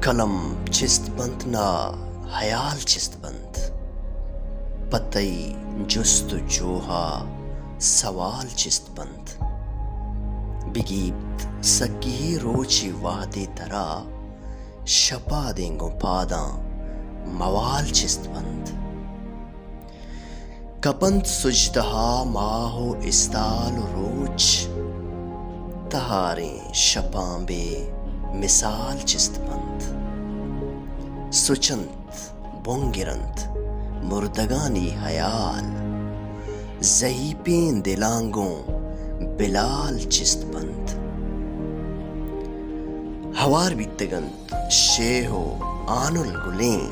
कलम चिस्त बंद ना हयाल चिस्त बंद पतई जुस्त जोहा सवाल चिस्त बंद बिगीत सकी रोची वादे तरा शपा देंगो पादा मवाल चिस्त बंद कपंत सुजदहा माहो इस्ताल रोज तहारे शपांबे मिसाल चिस्त बंद सुचंत बोंगिरंत मुर्दगानी हयाल ज़हीपें दिलांगों बिलाल चिस्त बंद हवार बितगंत शेहो आनुल गुलें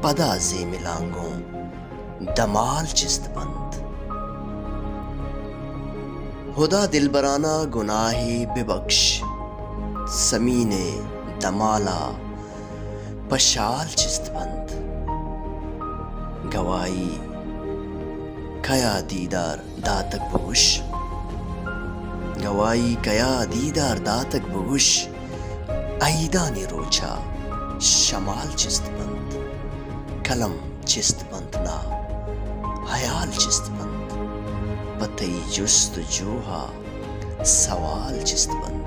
पदा से मिलांगों दमाल चिस्त बंद हुदा दिलबराना गुनाही बिबख्श समीने दमाला पशाल चिस्त बंद गवाई कया दीदार दातक बगुश गवाई कया दीदार दातक बगुश ऐदा निरोचा शमाल चिस्त बंद कलम चिस्त बंद ना हयाल चिस्त बंद पतई जुस्त जोहा सवाल चिस्त बंद